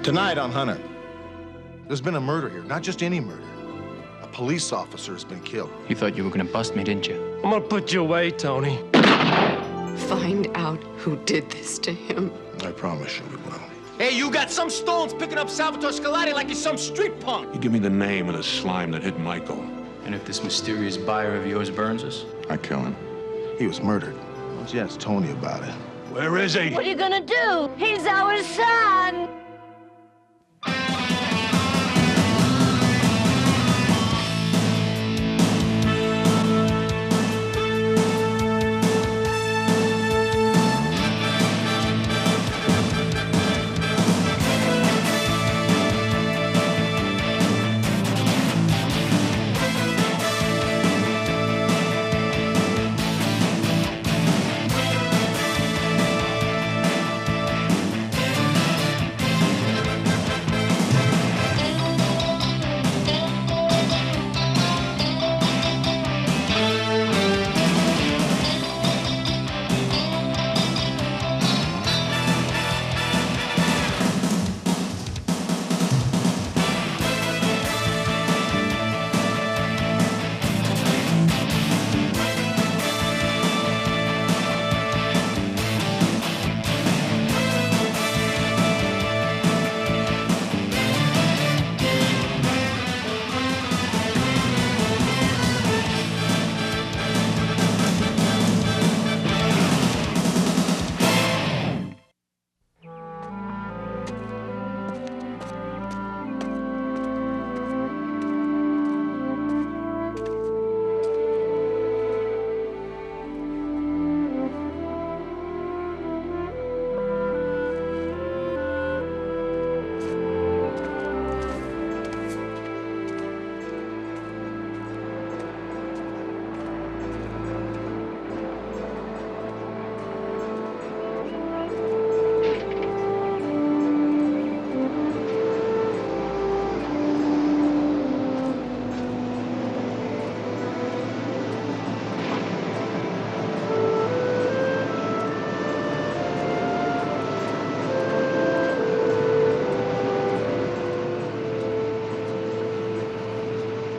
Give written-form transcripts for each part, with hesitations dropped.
Tonight on Hunter, there's been a murder here, not just any murder. A police officer has been killed. You thought you were gonna bust me, didn't you? I'm gonna put you away, Tony. Find out who did this to him. I promise you we will. Hey, you got some stones picking up Salvatore Scolari like he's some street punk. You give me the name of the slime that hit Michael. And if this mysterious buyer of yours burns us? I kill him. He was murdered. Why don't you ask Tony about it? Where is he? What are you gonna do? He's our son!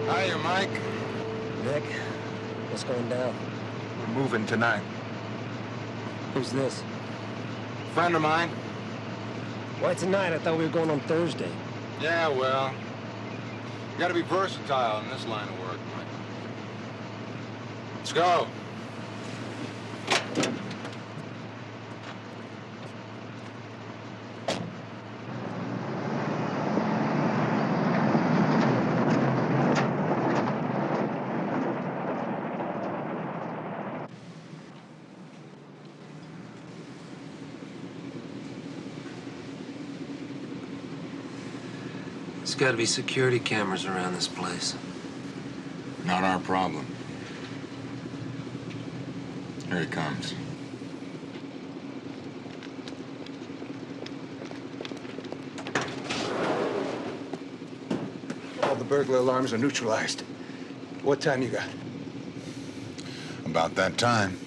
Hiya, Mike. Nick, what's going down? We're moving tonight. Who's this? Friend of mine. Why tonight? I thought we were going on Thursday. Yeah, well, you gotta be versatile in this line of work, Mike. Let's go. There's got to be security cameras around this place. Not our problem. Here he comes. All the burglar alarms are neutralized. What time you got? About that time.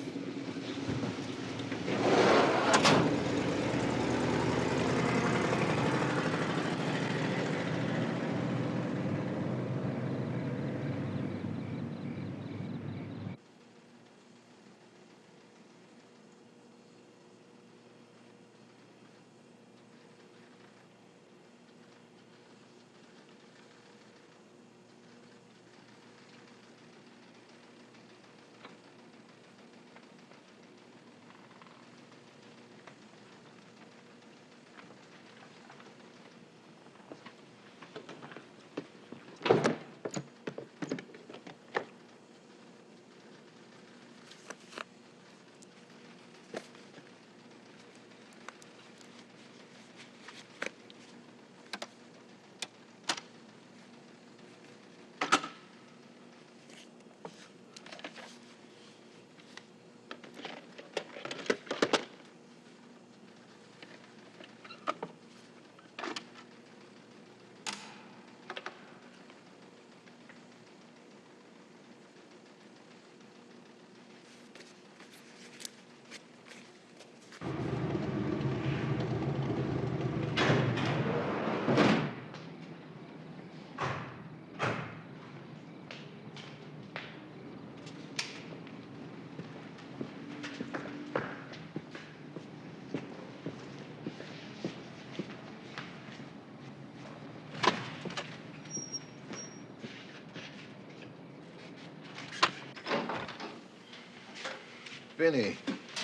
Vinny.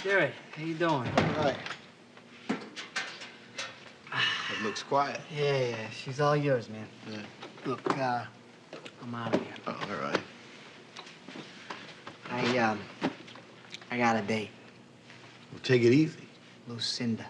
Jerry, how you doing? All right. It looks quiet. Yeah, she's all yours, man. Yeah. Look, I'm out of here. Oh, all right. I got a date. Well, take it easy. Lucinda.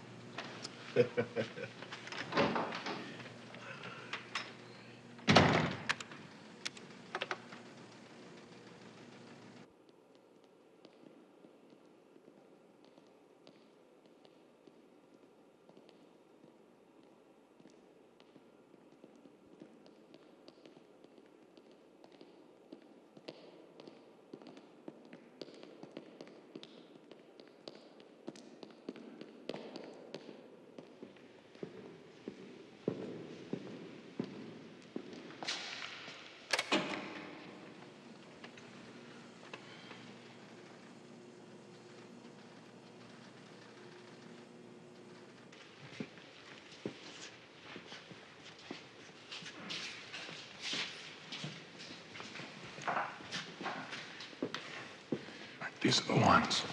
These are the ones.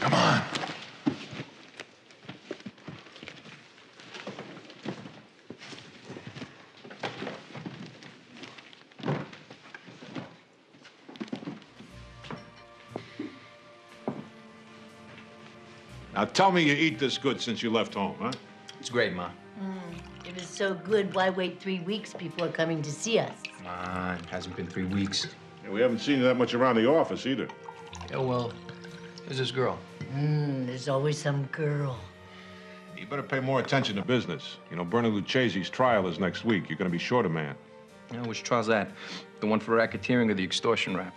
Come on. Now tell me you eat this good since you left home, huh? It's great, Ma. It was so good, why wait 3 weeks before coming to see us? Come on, it hasn't been 3 weeks. Yeah, we haven't seen you that much around the office either. Yeah, well, there's this girl. There's always some girl. You better pay more attention to business. You know, Bernie Lucchese's trial is next week. You're gonna be short a man. Yeah, which trial's that? The one for racketeering or the extortion rap?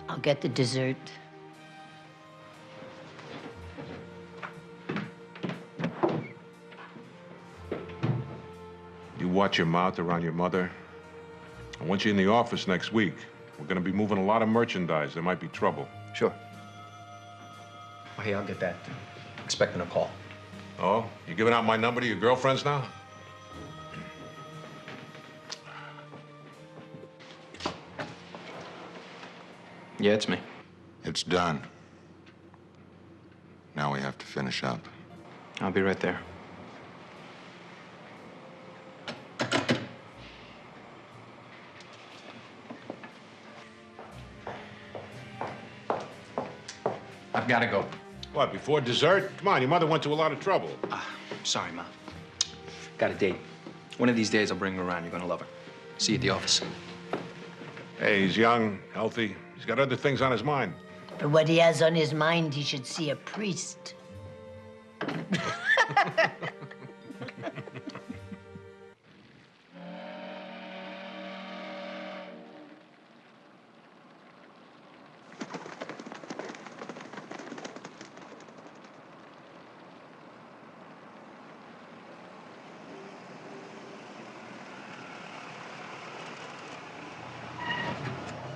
I'll get the dessert. You watch your mouth around your mother. And once you're in the office next week, we're gonna be moving a lot of merchandise. There might be trouble. Sure. Oh, hey, I'll get that. Expecting a call. Oh, you giving out my number to your girlfriends now? Yeah, it's me. It's done. Now we have to finish up. I'll be right there. I've got to go. What, before dessert? Come on, your mother went to a lot of trouble. Sorry, Ma. Got a date. One of these days, I'll bring her around. You're gonna love her. See you at the office. Hey, he's young, healthy. He's got other things on his mind. For what he has on his mind, he should see a priest.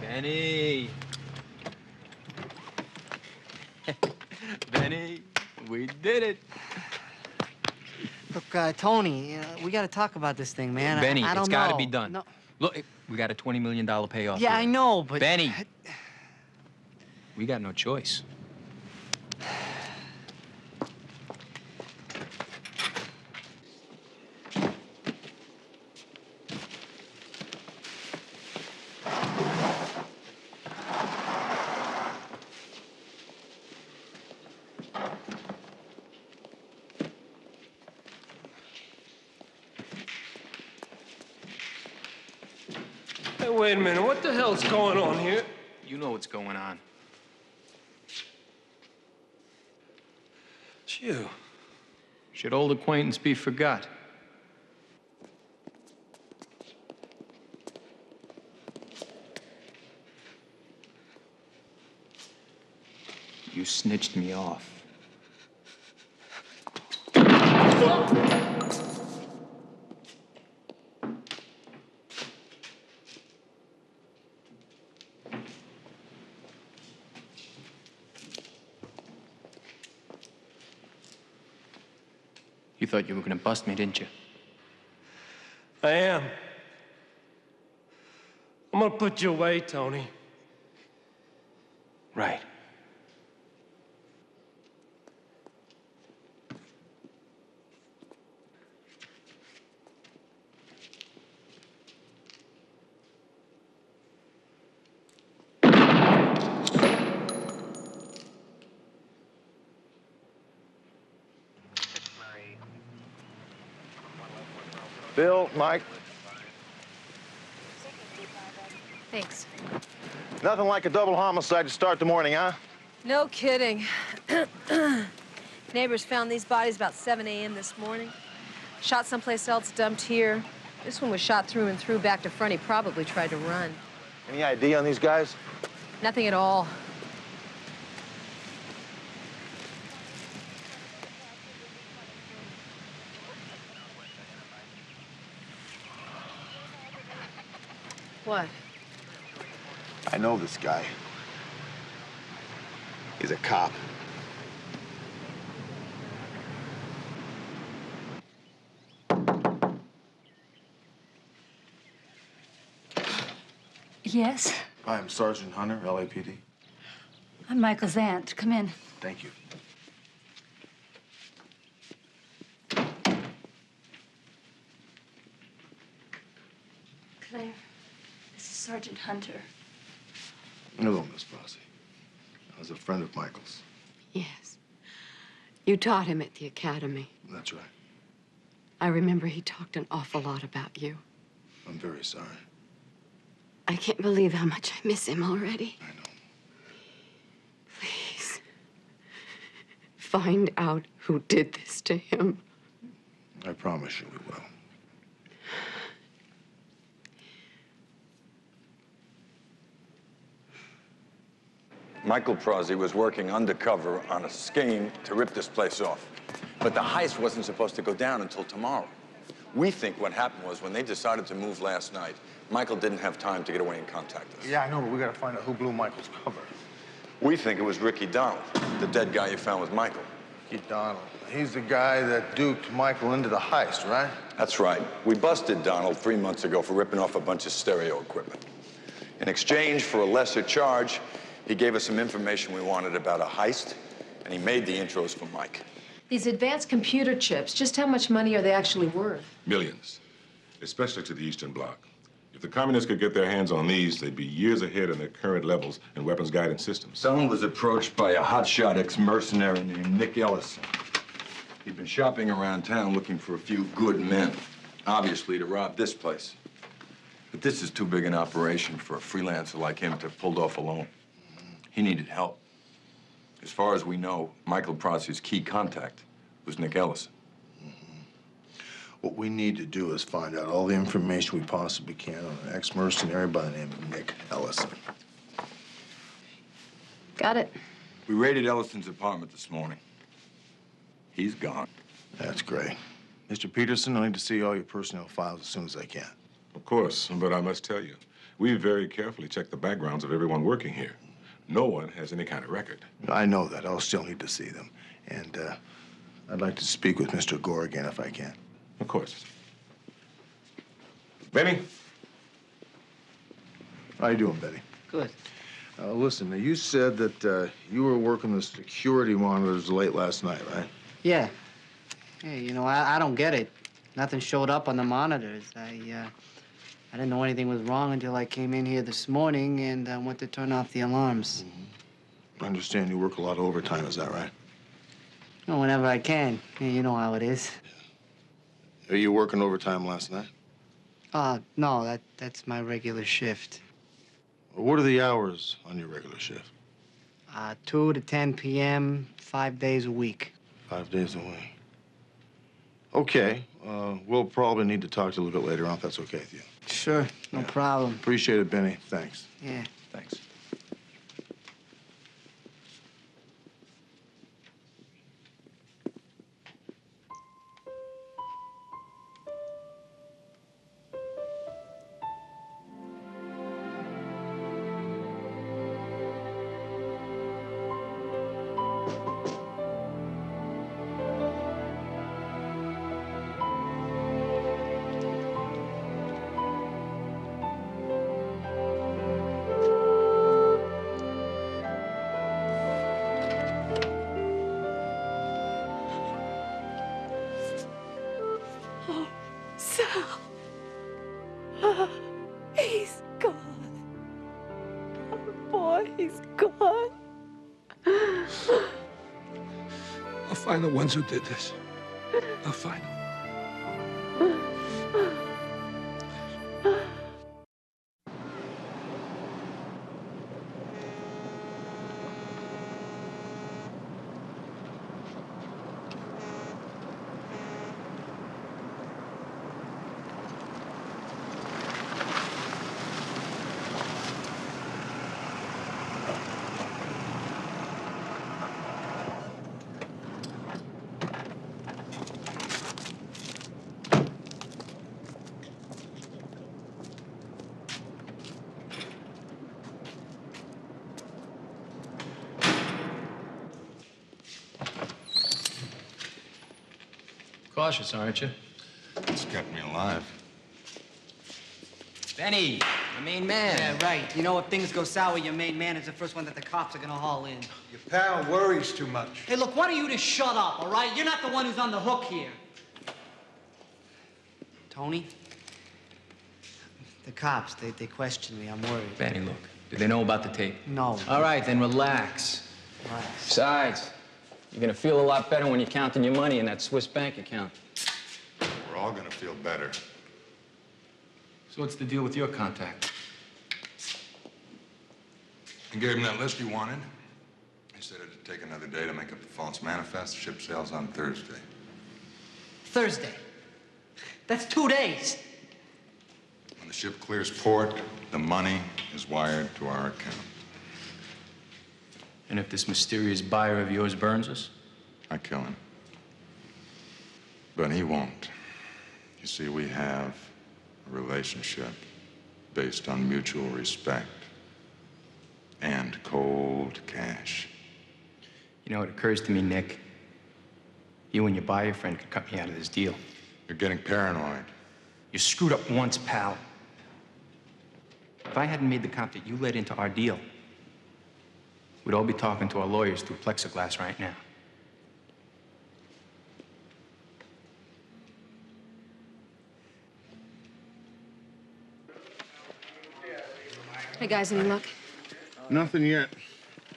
Benny. Benny, we did it. Look, Tony, we got to talk about this thing, man. Benny, I don't it's know. got to be done. No. Look, we got a $20 million payoff. Yeah, here. I know, but... Benny. We got no choice. Hey, wait a minute. What the hell's going on here? You know what's going on. It's you. Should old acquaintance be forgot? You snitched me off. You thought you were gonna bust me, didn't you? I am. I'm gonna put you away, Tony. Right. Bill, Mike, Thanks. nothing like a double homicide to start the morning, huh? No kidding. Neighbors found these bodies about 7 a.m. this morning. Shot someplace else, dumped here. This one was shot through and through, back to front. He probably tried to run. Any ID on these guys? Nothing at all. What? I know this guy. He's a cop. Yes? Hi, I'm Sergeant Hunter, LAPD. I'm Michael's aunt. Come in. Thank you. Claire, this is Sergeant Hunter. Hello, Miss Fossey. I was a friend of Michael's. Yes. You taught him at the academy. That's right. I remember he talked an awful lot about you. I'm very sorry. I can't believe how much I miss him already. I know. Please. Find out who did this to him. I promise you we will. Michael Prozzi was working undercover on a scheme to rip this place off. But the heist wasn't supposed to go down until tomorrow. We think what happened was when they decided to move last night, Michael didn't have time to get away and contact us. Yeah, I know, but we gotta find out who blew Michael's cover. We think it was Ricky Donald, the dead guy you found with Michael. Ricky Donald. He's the guy that duped Michael into the heist, right? That's right. We busted Donald 3 months ago for ripping off a bunch of stereo equipment. In exchange for a lesser charge, he gave us some information we wanted about a heist, and he made the intros for Mike. These advanced computer chips, just how much money are they actually worth? Millions, especially to the Eastern Bloc. If the communists could get their hands on these, they'd be years ahead in their current levels in weapons guidance systems. Donald was approached by a hotshot ex-mercenary named Nick Ellison. He'd been shopping around town looking for a few good men, obviously to rob this place. But this is too big an operation for a freelancer like him to have pulled off alone. He needed help. As far as we know, Michael Prozzi's key contact was Nick Ellison. What we need to do is find out all the information we possibly can on an ex-mercenary by the name of Nick Ellison. Got it. We raided Ellison's apartment this morning. He's gone. That's great. Mr. Peterson, I need to see all your personnel files as soon as I can. Of course, but I must tell you, we very carefully checked the backgrounds of everyone working here. No one has any kind of record. I know that. I'll still need to see them. And I'd like to speak with Mr. Gore again if I can. Of course. Benny? How you doing, Betty? Good. Listen, now you said that you were working the security monitors late last night, right? Yeah. Hey, you know, I don't get it. Nothing showed up on the monitors. I didn't know anything was wrong until I came in here this morning and went to turn off the alarms. I understand you work a lot of overtime, is that right? You know, whenever I can. Yeah, you know how it is. Are you working overtime last night? No, that's my regular shift. What are the hours on your regular shift? 2 to 10 p.m., 5 days a week. 5 days a week. Okay. We'll probably need to talk to you a little bit later on if that's okay with you. Sure, no problem. Appreciate it, Benny. Thanks. Yeah. Thanks. I'll find the ones who did this. I'll find them. Cautious, aren't you? It's kept me alive. Benny, the main man. Yeah, right. You know, if things go sour, your main man is the first one that the cops are gonna haul in. Your pal worries too much. Hey, look, why don't you just shut up, all right? You're not the one who's on the hook here. Tony? The cops, they question me. I'm worried. Benny, look. Do they know about the tape? No. All right, then relax. Relax. Besides, you're gonna feel a lot better when you're counting your money in that Swiss bank account. We're all gonna feel better. So what's the deal with your contact? I gave him that list you wanted. He said it'd take another day to make up the false manifest. Ship sails on Thursday. Thursday. That's 2 days. When the ship clears port, the money is wired to our account. And if this mysterious buyer of yours burns us? I kill him. But he won't. You see, we have a relationship based on mutual respect and cold cash. You know, it occurs to me, Nick, you and your buyer friend could cut me out of this deal. You're getting paranoid. You screwed up once, pal. If I hadn't made the cop that you led into our deal, we'd all be talking to our lawyers through plexiglass right now. Hey, guys, any luck? Nothing yet.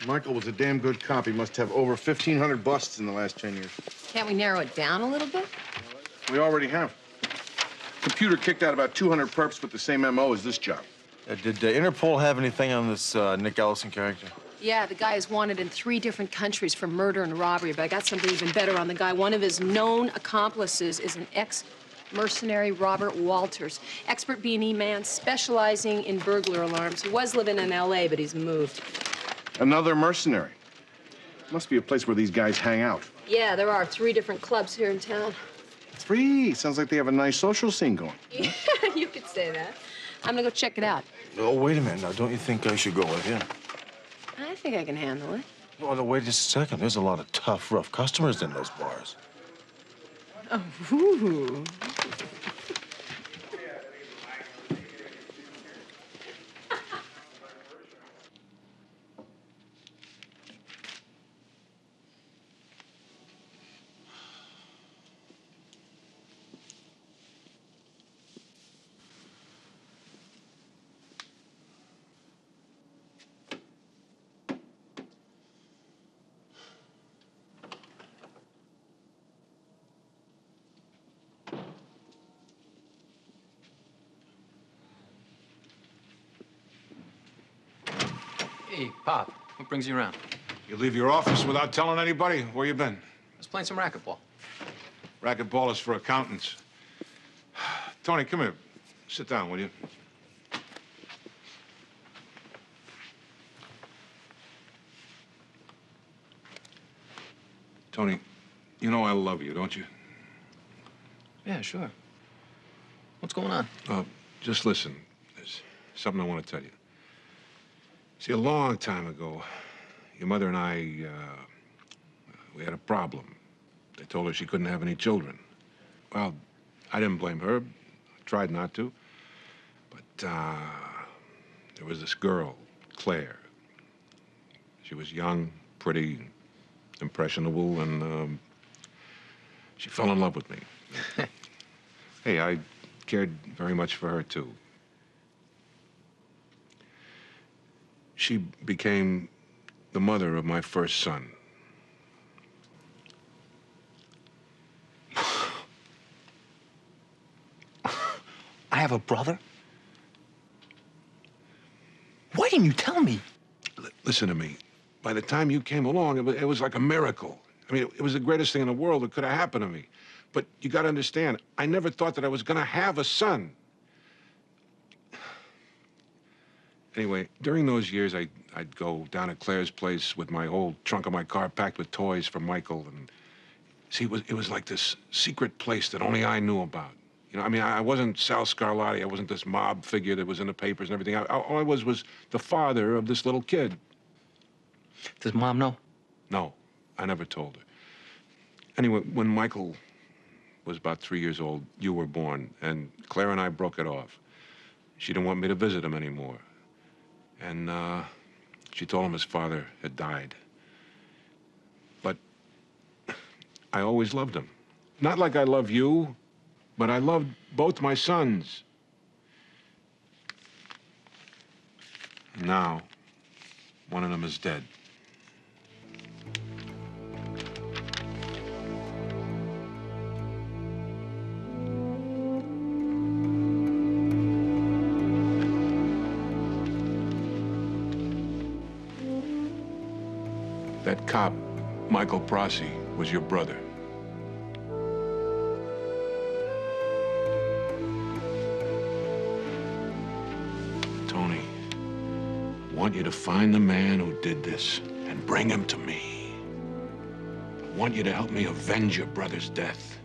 Michael was a damn good cop. He must have over 1,500 busts in the last 10 years. Can't we narrow it down a little bit? We already have. Computer kicked out about 200 perps with the same MO as this job. Did Interpol have anything on this Nick Ellison character? Yeah, the guy is wanted in 3 different countries for murder and robbery, but I got something even better on the guy. One of his known accomplices is an ex-mercenary, Robert Walters. Expert B&E man specializing in burglar alarms. He was living in L.A., but he's moved. Another mercenary. Must be a place where these guys hang out. Yeah, there are 3 different clubs here in town. 3? Sounds like they have a nice social scene going. Yeah, you could say that. I'm gonna go check it out. Oh, wait a minute now. Don't you think I should go with you? I think I can handle it. Oh, no, wait just a second. There's a lot of tough, rough customers in those bars. Oh, ooh. Hey, Pop, what brings you around? You leave your office without telling anybody? Where you been? I was playing some racquetball. Racquetball is for accountants. Tony, come here. Sit down, will you? Tony, you know I love you, don't you? Yeah, sure. What's going on? Just listen. There's something I want to tell you. See, a long time ago, your mother and I, we had a problem. They told her she couldn't have any children. Well, I didn't blame her. I tried not to. But there was this girl, Claire. She was young, pretty, impressionable, and she fell in love with me. Hey, I cared very much for her, too. She became the mother of my first son. have a brother? Why didn't you tell me? Listen to me. By the time you came along, it was like a miracle. I mean, it was the greatest thing in the world that could have happened to me. But you got to understand, I never thought that I was going to have a son. Anyway, during those years, I'd go down at Claire's place with my whole trunk of my car packed with toys for Michael. And see, it was like this secret place that only I knew about. You know, I mean, I wasn't Sal Scarlatti. I wasn't this mob figure that was in the papers and everything. All I was the father of this little kid. Does Mom know? No, I never told her. Anyway, when Michael was about 3 years old, you were born, and Claire and I broke it off. She didn't want me to visit him anymore. And she told him his father had died. But I always loved him. Not like I love you, but I loved both my sons. And now, one of them is dead. That cop, Michael Prossi, was your brother. Tony, I want you to find the man who did this and bring him to me. I want you to help me avenge your brother's death.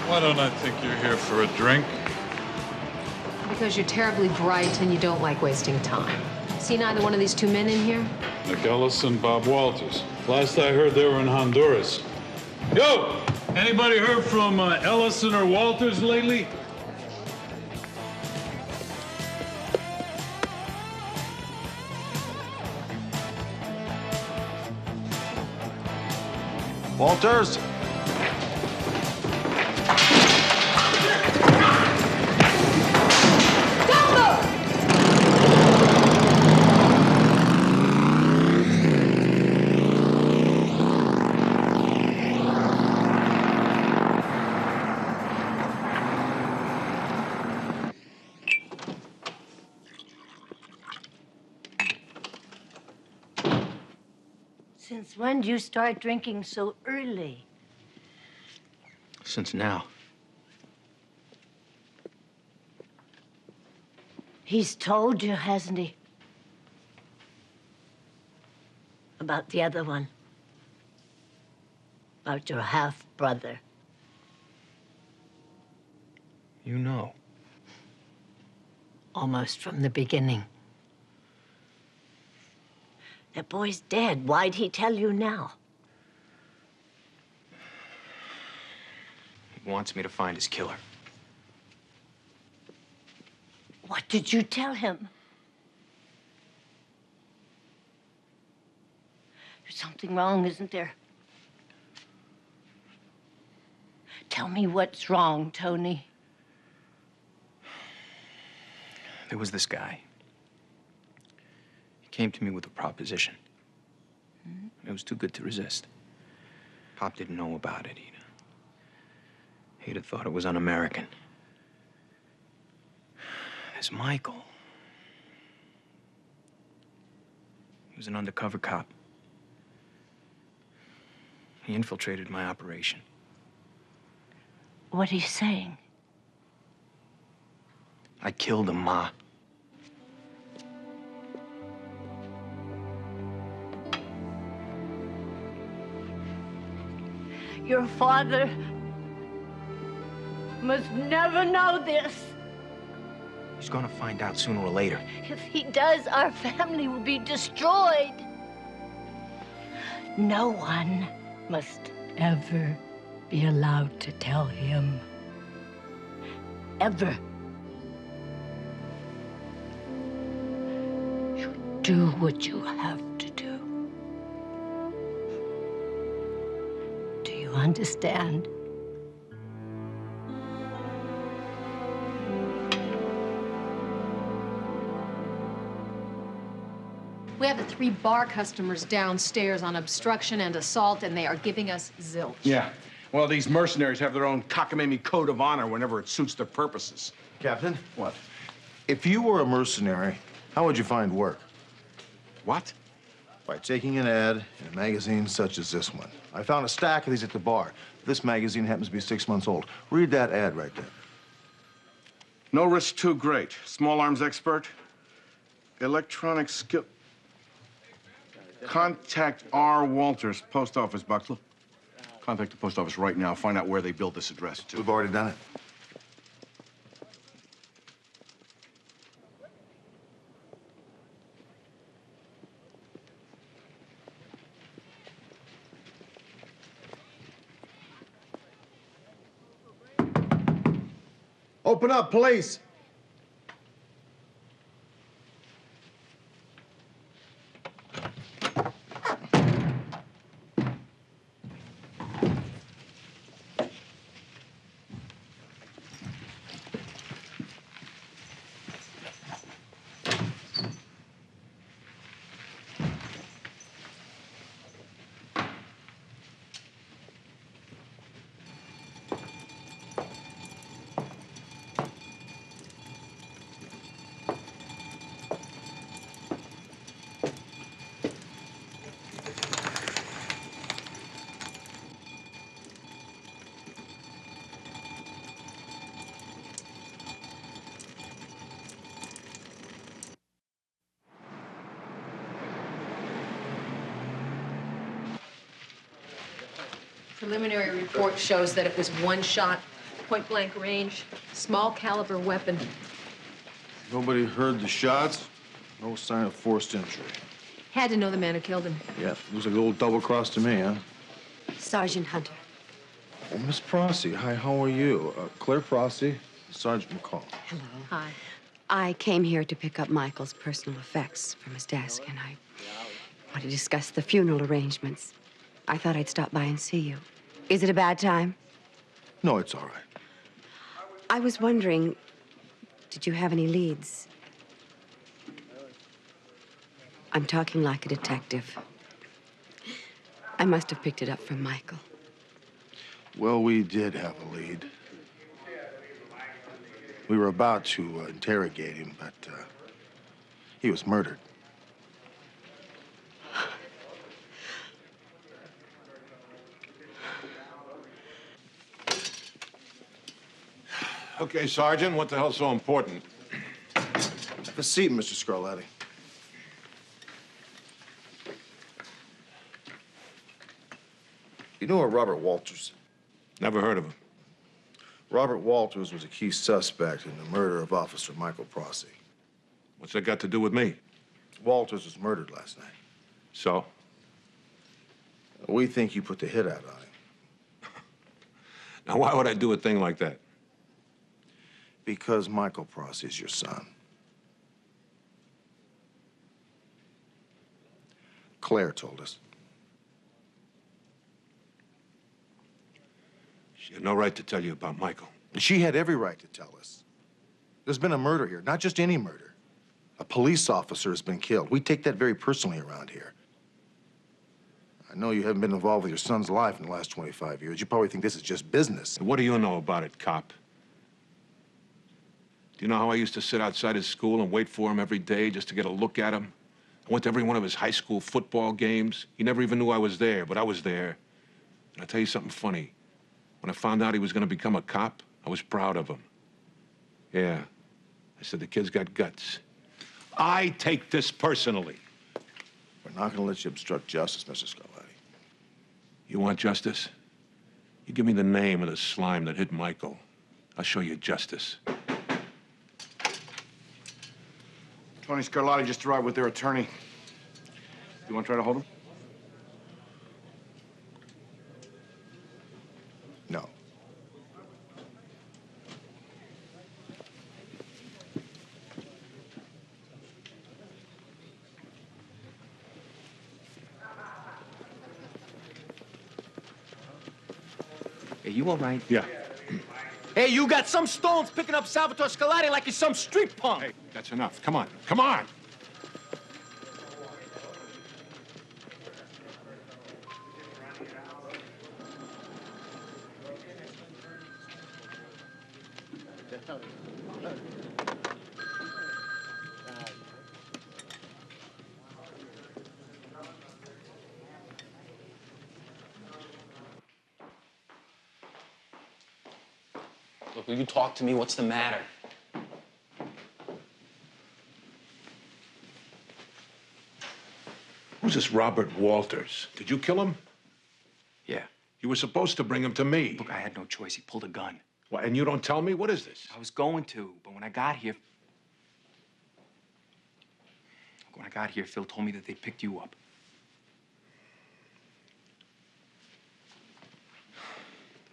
Why don't I think you're here for a drink? Because you're terribly bright and you don't like wasting time. Seen either one of these two men in here? Nick Ellison, Bob Walters. Last I heard, they were in Honduras. Yo! Anybody heard from Ellison or Walters lately? Walters? Since when do you start drinking so early? Since now. He's told you, hasn't he? About the other one. About your half-brother. You know. Almost from the beginning. That boy's dead. Why'd he tell you now? He wants me to find his killer. What did you tell him? There's something wrong, isn't there? Tell me what's wrong, Tony. There was this guy. He came to me with a proposition. It was too good to resist. Pop didn't know about it, Eda. He'd have thought it was un-American. There's Michael. He was an undercover cop. He infiltrated my operation. What are you saying? I killed him, Ma. Your father must never know this. He's gonna find out sooner or later. If he does, our family will be destroyed. No one must ever be allowed to tell him. Ever. You do what you have to do. Do you understand? We have the 3 bar customers downstairs on obstruction and assault, and they are giving us zilch. Yeah. Well, these mercenaries have their own cockamamie code of honor whenever it suits their purposes. Captain? What? If you were a mercenary, how would you find work? What? By taking an ad in a magazine such as this one. I found a stack of these at the bar. This magazine happens to be 6 months old. Read that ad right there. No risk too great. Small arms expert. Electronic skill. Contact R. Walters, post office box. Look, contact the post office right now. Find out where they build this address to. We've already done it. Open up, police! Preliminary report shows that it was 1 shot, point-blank range, small caliber weapon. Nobody heard the shots. No sign of forced injury. Had to know the man who killed him. Yeah, looks like a little double cross to me, huh? Sergeant Hunter. Oh, Miss Prosy, hi, how are you? Claire Prosy, Sergeant McCall. Hello. Hi. I came here to pick up Michael's personal effects from his desk, and I want to discuss the funeral arrangements. I thought I'd stop by and see you. Is it a bad time? No, it's all right. I was wondering, did you have any leads? I'm talking like a detective. I must have picked it up from Michael. Well, we did have a lead. We were about to interrogate him, but he was murdered. Okay, Sergeant, what the hell's so important? Have a seat, Mr. Scarlatti. You know Robert Walters? Never heard of him. Robert Walters was a key suspect in the murder of Officer Michael Prosy. What's that got to do with me? Walters was murdered last night. So? We think you put the hit out on him. Now, why would I do a thing like that? Because Michael Prosy is your son. Claire told us. She had no right to tell you about Michael. She had every right to tell us. There's been a murder here, not just any murder. A police officer has been killed. We take that very personally around here. I know you haven't been involved with your son's life in the last 25 years. You probably think this is just business. What do you know about it, cop? Do you know how I used to sit outside his school and wait for him every day just to get a look at him? I went to every one of his high school football games. He never even knew I was there, but I was there. And I'll tell you something funny. When I found out he was going to become a cop, I was proud of him. Yeah. I said, the kid's got guts. I take this personally. We're not going to let you obstruct justice, Mr. Scarlatti. You want justice? You give me the name of the slime that hit Michael. I'll show you justice. Tony Scarlatti just arrived with their attorney. You want to try to hold him? No. Are you all right? Yeah. Hey, you got some stones picking up Salvatore Scarlatti like he's some street punk. Hey, that's enough. Come on. Come on! Look, will you talk to me? What's the matter? Who's this Robert Walters? Did you kill him? Yeah. You were supposed to bring him to me. Look, I had no choice. He pulled a gun. What, and you don't tell me? What is this? I was going to, but when I got here... When I got here, Phil told me that they picked you up.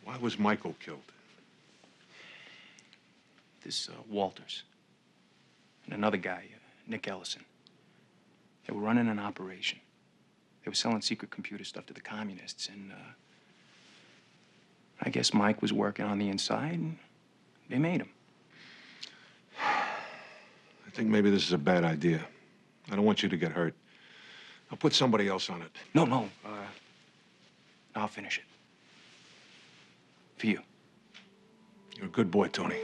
Why was Michael killed? This Walters and another guy, Nick Ellison. They were running an operation. They were selling secret computer stuff to the communists, and I guess Mike was working on the inside, and they made him. I think maybe this is a bad idea. I don't want you to get hurt. I'll put somebody else on it. No. I'll finish it. For you. You're a good boy, Tony.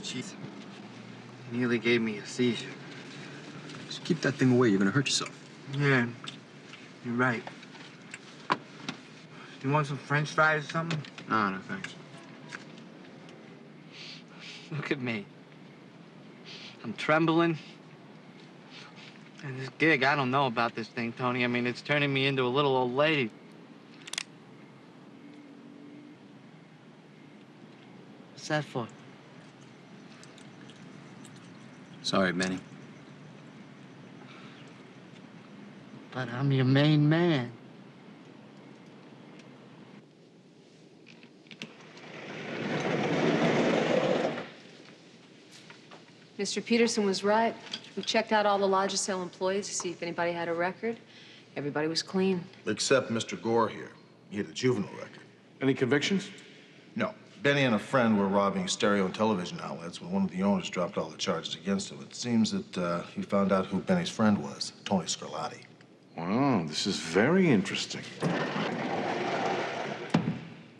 Jeez. Nearly gave me a seizure. Just keep that thing away. You're gonna hurt yourself. Yeah, you're right. You want some French fries or something? No, thanks. Look at me. I'm trembling. And this gig, I don't know about this thing, Tony. I mean, it's turning me into a little old lady. What's that for? Sorry, Benny. But I'm your main man. Mr. Peterson was right. We checked out all the Logicel employees to see if anybody had a record. Everybody was clean. Except Mr. Gore here. He had a juvenile record. Any convictions? No. Benny and a friend were robbing stereo and television outlets when one of the owners dropped all the charges against him. It seems that he found out who Benny's friend was, Tony Scarlatti. Wow, this is very interesting.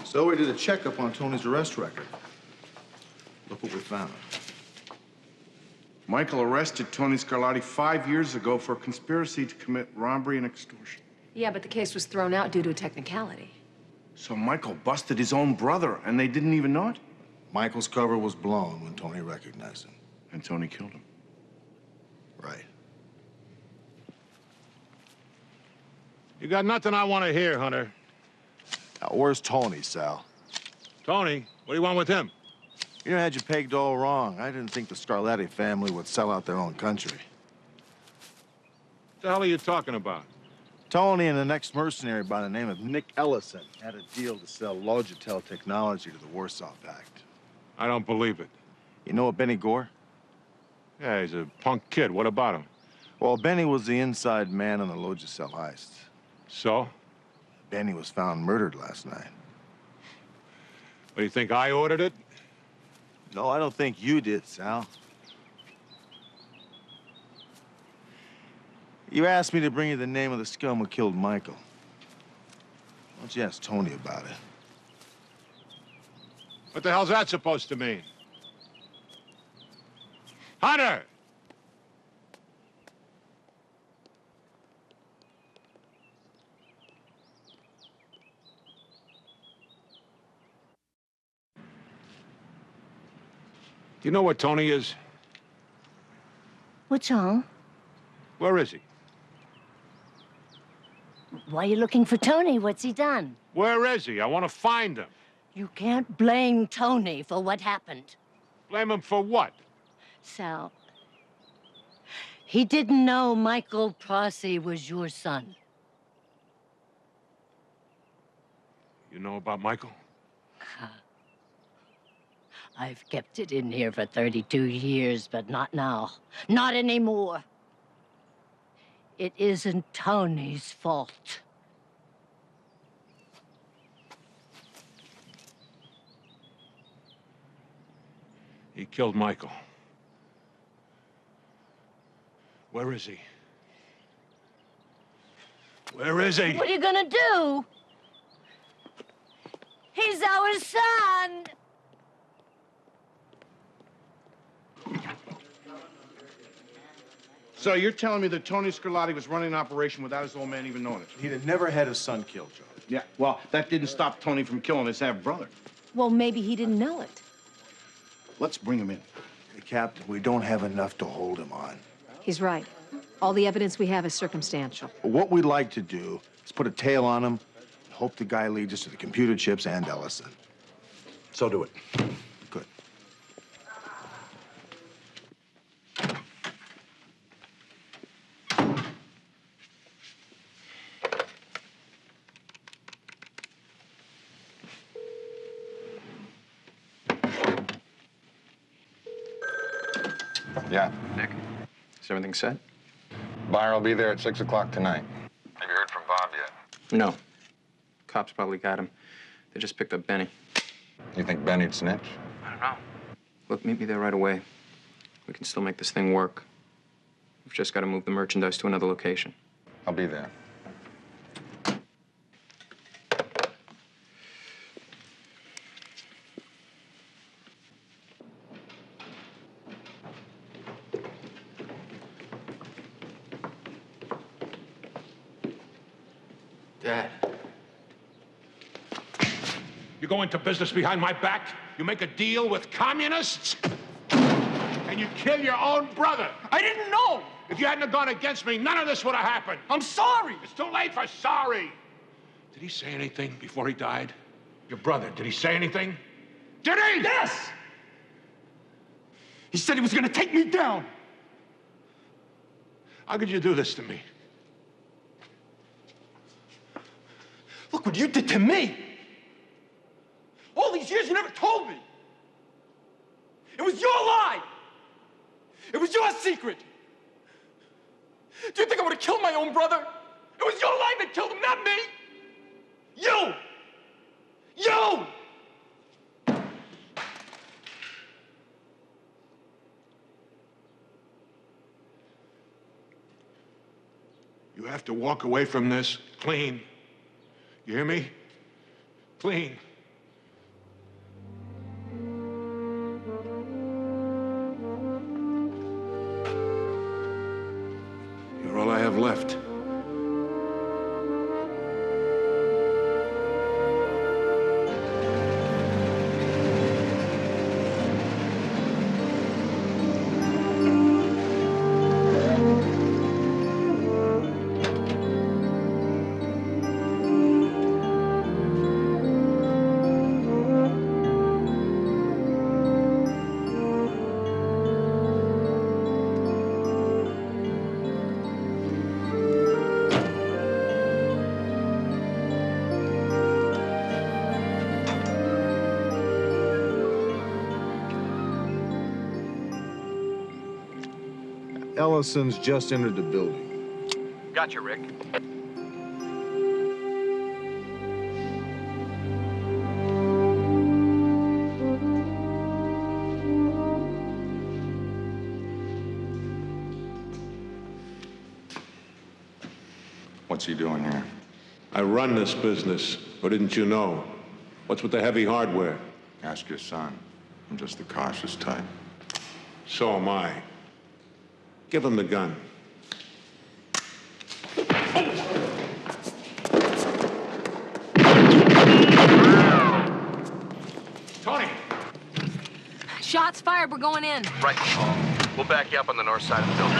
So we did a checkup on Tony's arrest record. Look what we found. Michael arrested Tony Scarlatti 5 years ago for conspiracy to commit robbery and extortion. Yeah, but the case was thrown out due to a technicality. So Michael busted his own brother, and they didn't even know it? Michael's cover was blown when Tony recognized him. And Tony killed him. Right. You got nothing I want to hear, Hunter. Now, where's Tony, Sal? Tony, what do you want with him? You had you pegged all wrong. I didn't think the Scarlatti family would sell out their own country. What the hell are you talking about? Tony and the next mercenary by the name of Nick Ellison had a deal to sell Logitel technology to the Warsaw Pact. I don't believe it. You know Benny Gore? Yeah, he's a punk kid. What about him? Well, Benny was the inside man on the Logicel heist. So? Benny was found murdered last night. What, do you think I ordered it? No, I don't think you did, Sal. You asked me to bring you the name of the scum who killed Michael. Why don't you ask Tony about it? What the hell's that supposed to mean? Hunter! Do you know where Tony is? What's wrong? Where is he? Why are you looking for Tony? What's he done? Where is he? I want to find him. You can't blame Tony for what happened. Blame him for what? Sal, he didn't know Michael Prosy was your son. You know about Michael? I've kept it in here for 32 years, but not now. Not anymore. It isn't Tony's fault. He killed Michael. Where is he? Where is he? What are you gonna do? He's our son! So you're telling me that Tony Scarlatti was running an operation without his old man even knowing it? He'd have never had his son killed, Joe. Yeah, well, that didn't stop Tony from killing his half-brother. Well, maybe he didn't know it. Let's bring him in. Hey, Captain, we don't have enough to hold him on. He's right. All the evidence we have is circumstantial. What we'd like to do is put a tail on him, hope the guy leads us to the computer chips and Ellison. So do it. Good. Yeah. Nick, is everything set? Buyer will be there at 6 o'clock tonight. Have you heard from Bob yet? No. Cops probably got him. They just picked up Benny. You think Benny'd snitch? I don't know. Look, meet me there right away. We can still make this thing work. We've just got to move the merchandise to another location. I'll be there. Dad. You go into business behind my back, you make a deal with communists, and you kill your own brother. I didn't know! If you hadn't have gone against me, none of this would have happened. I'm sorry! It's too late for sorry. Did he say anything before he died? Your brother, did he say anything? Did he? Yes! He said he was gonna take me down. How could you do this to me? Look what you did to me! All these years you never told me! It was your lie! It was your secret! Do you think I would have killed my own brother? It was your lie that killed him, not me! You! You! You have to walk away from this clean. You hear me? Clean. You're all I have left. Ellison's just entered the building. Gotcha, Rick. What's he doing here? I run this business, or didn't you know? What's with the heavy hardware? Ask your son. I'm just the cautious type. So am I. Give him the gun. Tony! Shots fired. We're going in. Right, McCall. We'll back you up on the north side of the building.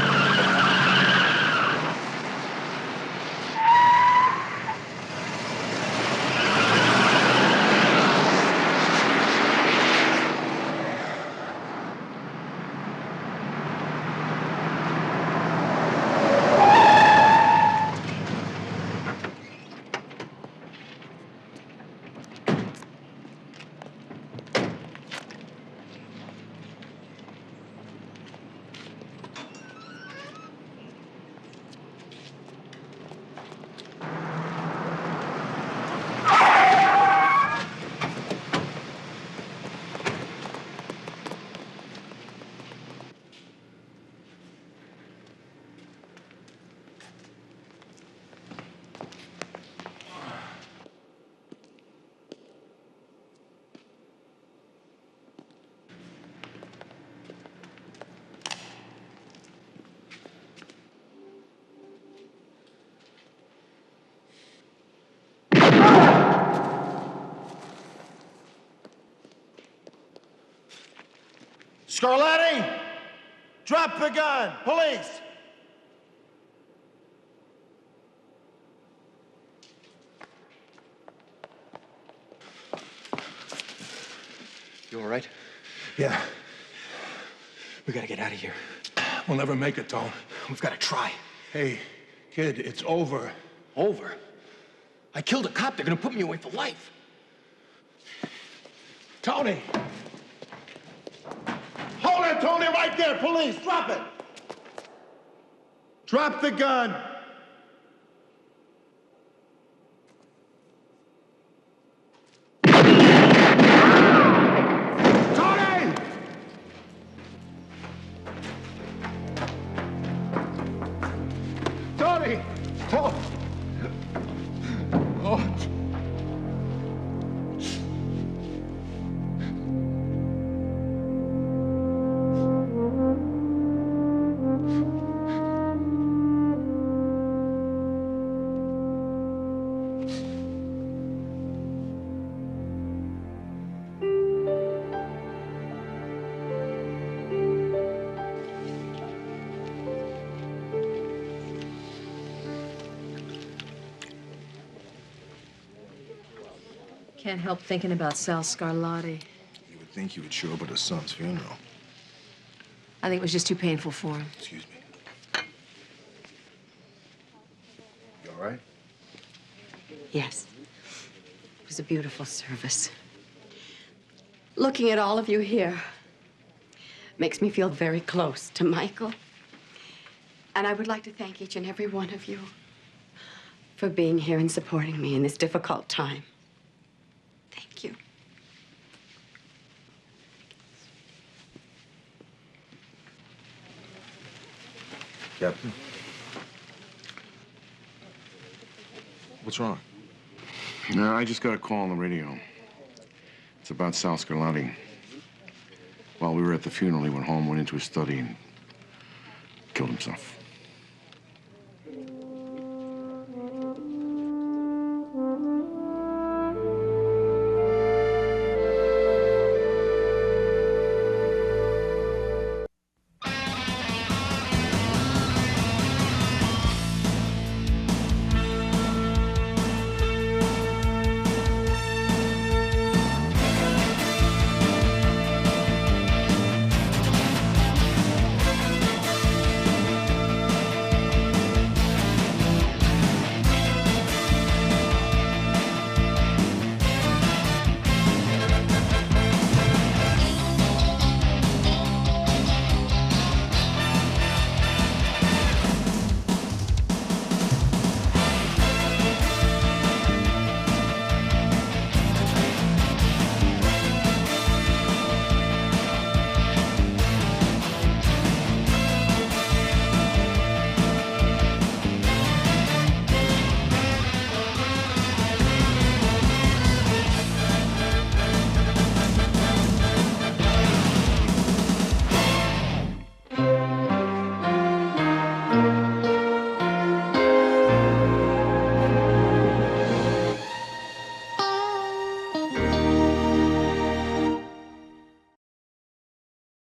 Scarlatti! Drop the gun! Police! You all right? Yeah. We gotta get out of here. We'll never make it, Tone. We've gotta try. Hey, kid, it's over. Over? I killed a cop. They're gonna put me away for life. Tony! Hold it, Tony, right there! Police, drop it! Drop the gun! Tony! Tony! Oh! Oh! Can't help thinking about Sal Scarlatti. You would think he would show up at his son's funeral. I think it was just too painful for him. Excuse me. You all right? Yes. It was a beautiful service. Looking at all of you here makes me feel very close to Michael. And I would like to thank each and every one of you for being here and supporting me in this difficult time. Thank you. Captain? What's wrong? No, I just got a call on the radio. It's about Sal Scarlatti. While we were at the funeral, he went home, went into his study, and killed himself.